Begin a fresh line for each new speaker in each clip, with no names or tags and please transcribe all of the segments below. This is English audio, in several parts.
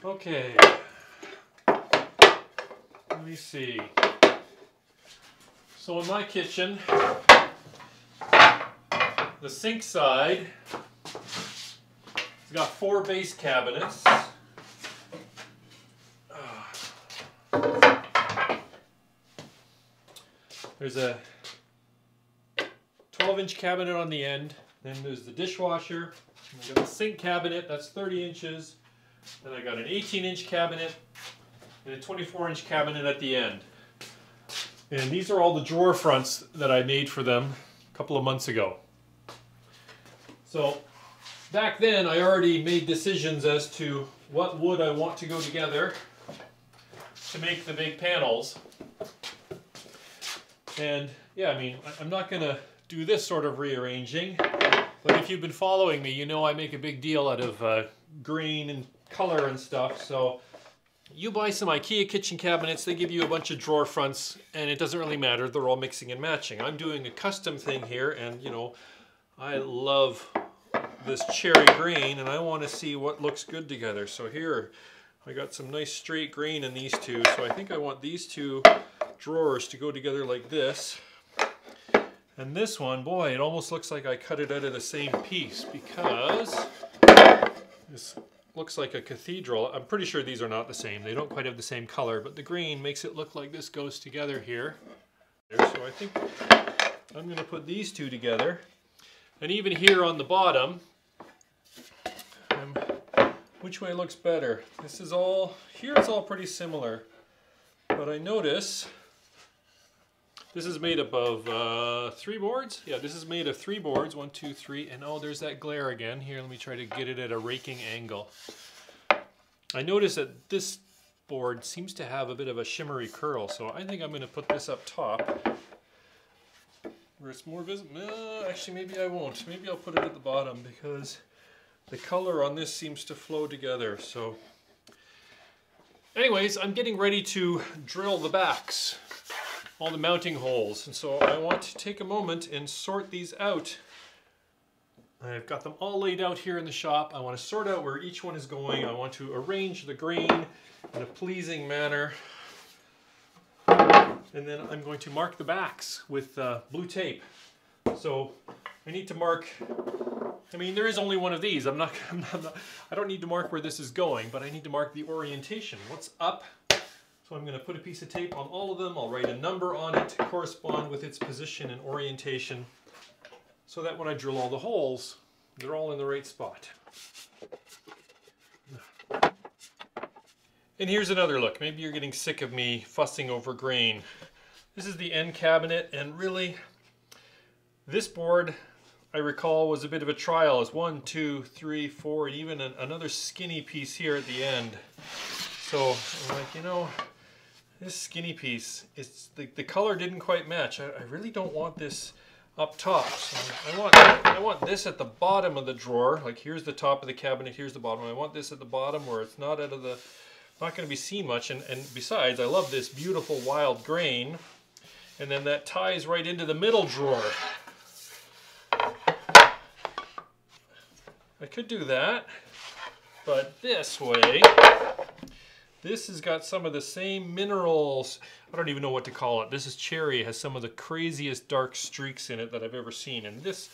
Okay, let me see. So in my kitchen, the sink side, it's got 4 base cabinets. There's a 12-inch cabinet on the end. Then there's the dishwasher. I got the sink cabinet, that's 30 inches. Then I got an 18-inch cabinet and a 24-inch cabinet at the end. And these are all the drawer fronts that I made for them a couple of months ago. So back then I already made decisions as to what wood I want to go together to make the big panels. And yeah, I mean, I'm not going to do this sort of rearranging, but if you've been following me, you know I make a big deal out of grain and color and stuff. So you buy some Ikea kitchen cabinets, they give you a bunch of drawer fronts, and it doesn't really matter, they're all mixing and matching. I'm doing a custom thing here, and you know, I love this cherry green, and I want to see what looks good together. So here, I got some nice straight grain in these two, so I think I want these two drawers to go together like this. And this one, boy, it almost looks like I cut it out of the same piece, because this looks like a cathedral. I'm pretty sure these are not the same. They don't quite have the same color, but the green makes it look like this goes together here. So I think I'm going to put these two together. And even here on the bottom, which way looks better? This is all, here it's all pretty similar. But I notice this is made up of 3 boards. Yeah, this is made of 3 boards, 1, 2, 3, and oh, there's that glare again. Here, let me try to get it at a raking angle. I notice that this board seems to have a bit of a shimmery curl, so I think I'm going to put this up top where it's more visible. Actually, maybe I won't. Maybe I'll put it at the bottom because the color on this seems to flow together. So, anyways, I'm getting ready to drill the backs, all the mounting holes, and so I want to take a moment and sort these out. I've got them all laid out here in the shop. I want to sort out where each one is going. I want to arrange the grain in a pleasing manner, and then I'm going to mark the backs with blue tape. So I need to mark, I mean, there is only one of these. I don't need to mark where this is going, but I need to mark the orientation, what's up. So I'm going to put a piece of tape on all of them. I'll write a number on it to correspond with its position and orientation, so that when I drill all the holes, they're all in the right spot. And here's another look. Maybe you're getting sick of me fussing over grain. This is the end cabinet, and really, this board, I recall, was a bit of a trial. It's 1, 2, 3, 4, and even another skinny piece here at the end. So I'm like, you know, this skinny piece, it's the color didn't quite match. I really don't want this up top. So I want this at the bottom of the drawer. Like, here's the top of the cabinet, here's the bottom. I want this at the bottom where it's not out of the, not going to be seen much. And besides, I love this beautiful wild grain. And then that ties right into the middle drawer. I could do that, but this way, this has got some of the same minerals. I don't even know what to call it. This is cherry. It has some of the craziest dark streaks in it that I've ever seen. And this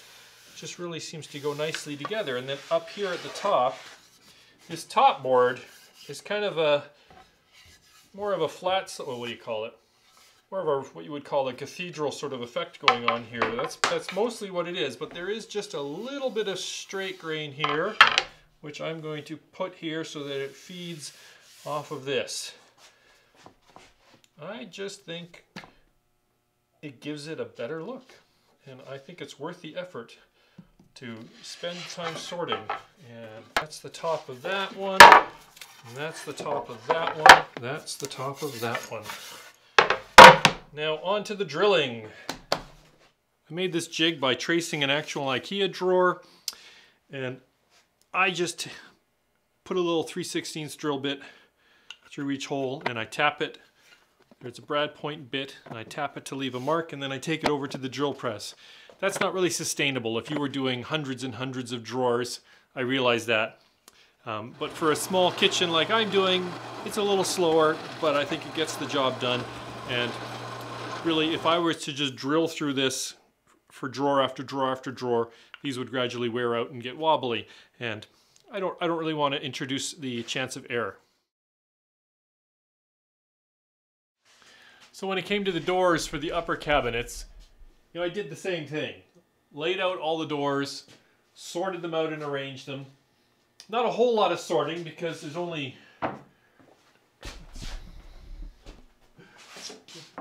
just really seems to go nicely together. And then up here at the top, this top board is kind of a, more of a flat, what do you call it? More of a, what you would call a cathedral sort of effect going on here. That's mostly what it is, but there is just a little bit of straight grain here, which I'm going to put here so that it feeds off of this. I just think it gives it a better look, and I think it's worth the effort to spend time sorting. And that's the top of that one, and that's the top of that one, that's the top of that one. Now on to the drilling. I made this jig by tracing an actual Ikea drawer, and I just put a little 3/16 drill bit through each hole, and I tap it. There's a brad point bit, and I tap it to leave a mark, and then I take it over to the drill press. That's not really sustainable if you were doing hundreds and hundreds of drawers. I realize that. But for a small kitchen like I'm doing, it's a little slower, but I think it gets the job done. And really, if I were to just drill through this for drawer after drawer after drawer, these would gradually wear out and get wobbly. And I don't really want to introduce the chance of error. So when it came to the doors for the upper cabinets, I did the same thing. Laid out all the doors, sorted them out and arranged them. Not a whole lot of sorting because there's only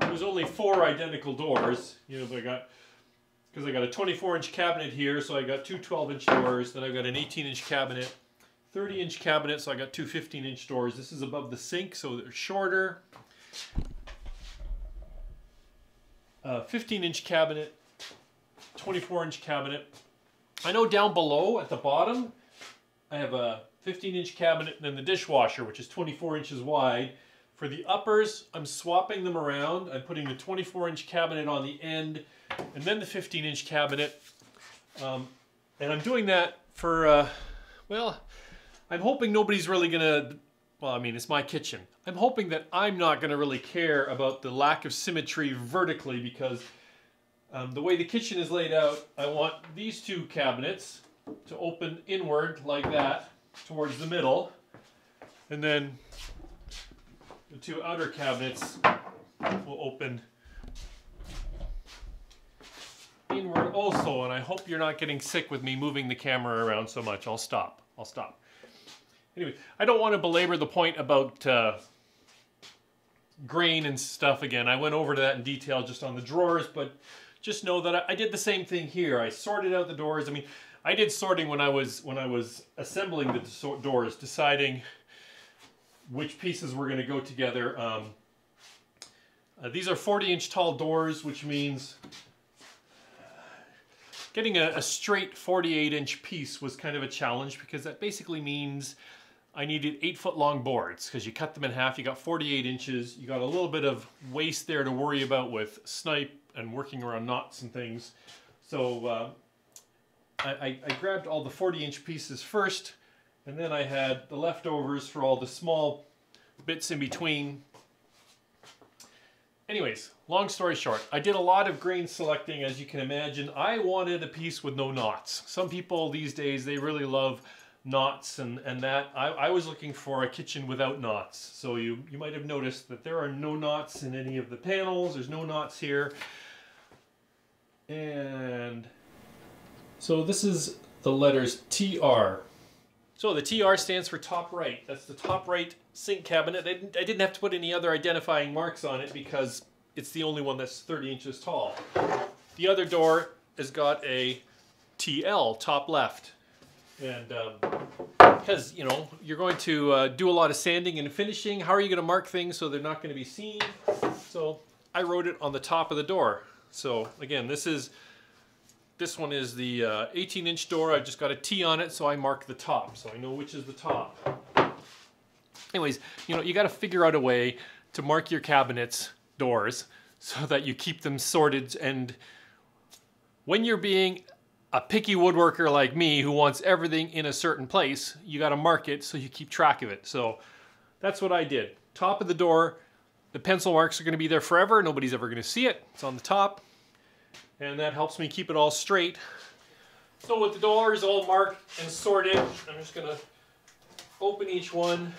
4 identical doors. Because I got a 24-inch cabinet here, so I got 2 12-inch doors. Then I've got an 18-inch cabinet, 30-inch cabinet, so I got 2 15-inch doors. This is above the sink, so they're shorter. 15-inch cabinet, 24-inch cabinet. I know down below at the bottom, I have a 15-inch cabinet and then the dishwasher, which is 24 inches wide. For the uppers, I'm swapping them around. I'm putting the 24-inch cabinet on the end and then the 15-inch cabinet. And I'm doing that for, well, I'm hoping nobody's really gonna, well, I mean, it's my kitchen. I'm hoping that I'm not gonna really care about the lack of symmetry vertically because the way the kitchen is laid out, I want these 2 cabinets to open inward like that towards the middle, and then the 2 outer cabinets will open inward also. And I hope you're not getting sick with me moving the camera around so much. I'll stop. Anyway, I don't want to belabor the point about grain and stuff again. I went over to that in detail just on the drawers, but just know that I did the same thing here. I sorted out the doors. I mean, I did sorting when I was assembling the doors, deciding which pieces were going to go together. These are 40-inch tall doors, which means getting a straight 48-inch piece was kind of a challenge because that basically means I needed 8-foot long boards because you cut them in half, you got 48 inches, you got a little bit of waste there to worry about with snipe and working around knots and things. So I grabbed all the 40-inch pieces first, and then I had the leftovers for all the small bits in between. Anyways, long story short, I did a lot of grain selecting, as you can imagine. I wanted a piece with no knots. Some people these days, they really love knots and that. I was looking for a kitchen without knots. So you might have noticed that there are no knots in any of the panels. There's no knots here. And so this is the letters TR. So the TR stands for top right. That's the top right sink cabinet. I didn't have to put any other identifying marks on it because it's the only one that's 30 inches tall. The other door has got a TL, top left. And because, you're going to do a lot of sanding and finishing, how are you going to mark things so they're not going to be seen? So I wrote it on the top of the door. So again, this one is the 18-inch door. I've just got a T on it, so I mark the top, so I know which is the top. Anyways, you got to figure out a way to mark your cabinets doors so that you keep them sorted. And when you're being a picky woodworker like me who wants everything in a certain place, you got to mark it so you keep track of it. So that's what I did. Top of the door, the pencil marks are going to be there forever. Nobody's ever going to see it. It's on the top. And that helps me keep it all straight. So with the doors all marked and sorted, I'm just going to open each one.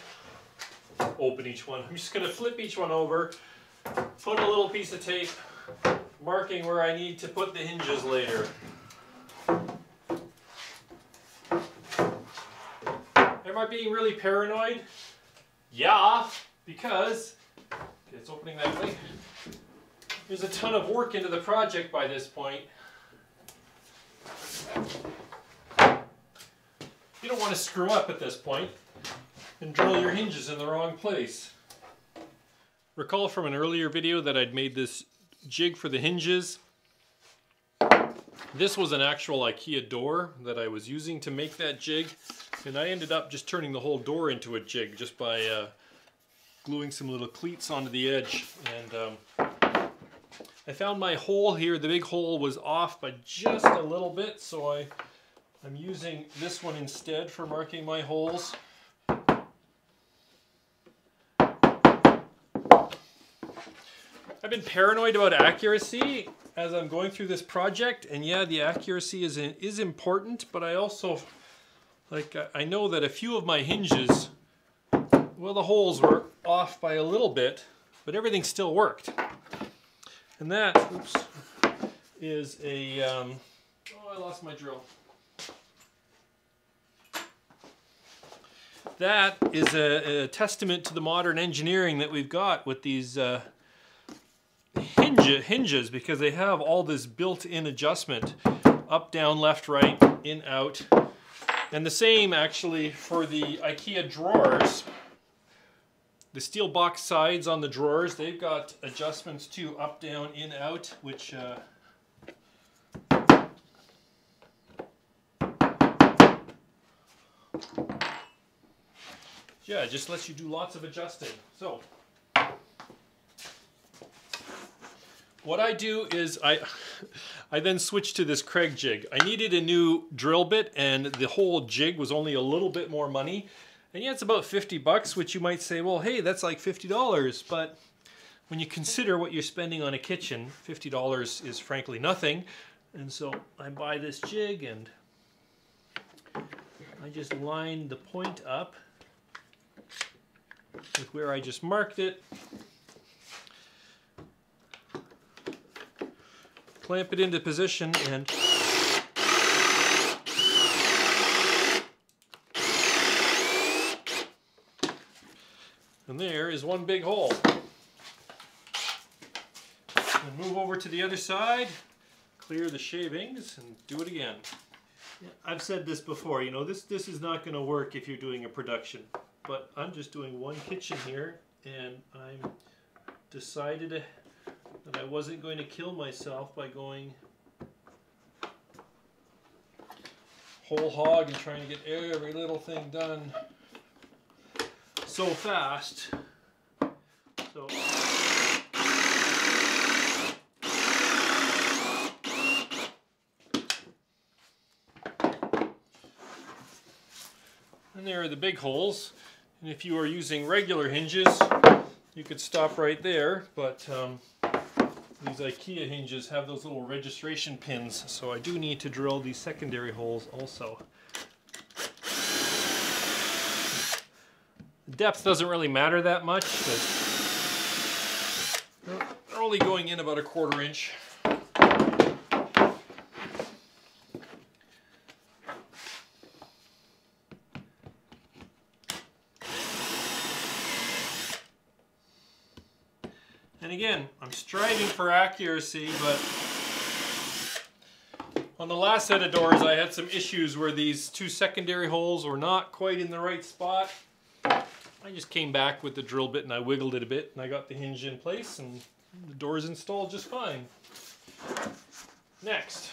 I'm just going to flip each one over, put a little piece of tape marking where I need to put the hinges later. Am I being really paranoid? Yeah, because it's opening that way. There's a ton of work into the project by this point. You don't want to screw up at this point and drill your hinges in the wrong place. Recall from an earlier video that I'd made this jig for the hinges. This was an actual Ikea door that I was using to make that jig, and I ended up just turning the whole door into a jig just by gluing some little cleats onto the edge. And I found my hole here. The big hole was off by just a little bit, so I'm using this one instead for marking my holes. I've been paranoid about accuracy as I'm going through this project, and yeah, the accuracy is important, but I also, like, I know that a few of my hinges, well, the holes were off by a little bit, but everything still worked. And that, oops, is a, oh, I lost my drill. That is a testament to the modern engineering that we've got with these hinges, because they have all this built-in adjustment, up, down, left, right, in, out. And the same actually for the Ikea drawers. The steel box sides on the drawers, they've got adjustments too, up, down, in, out, which yeah, it just lets you do lots of adjusting. So what I do is I then switch to this Craig jig. I needed a new drill bit, and the whole jig was only a little bit more money. And yeah, it's about 50 bucks, which you might say, well, hey, that's like $50. But when you consider what you're spending on a kitchen, $50 is frankly nothing. And so I buy this jig, and I just line the point up with where I just marked it. Clamp it into position, and there is one big hole. And move over to the other side, clear the shavings, and do it again. Yeah, I've said this before, you know, this is not going to work if you're doing a production. But I'm just doing one kitchen here, and I decided that I wasn't going to kill myself by going whole hog and trying to get every little thing done so fast. So and there are the big holes. And if you are using regular hinges, you could stop right there, but these Ikea hinges have those little registration pins, so I do need to drill these secondary holes also. The depth doesn't really matter that much, because they're only going in about 1/4 inch. And again, I'm striving for accuracy, but on the last set of doors I had some issues where these 2 secondary holes were not quite in the right spot. I just came back with the drill bit and I wiggled it a bit, and I got the hinge in place, and the door's installed just fine. Next.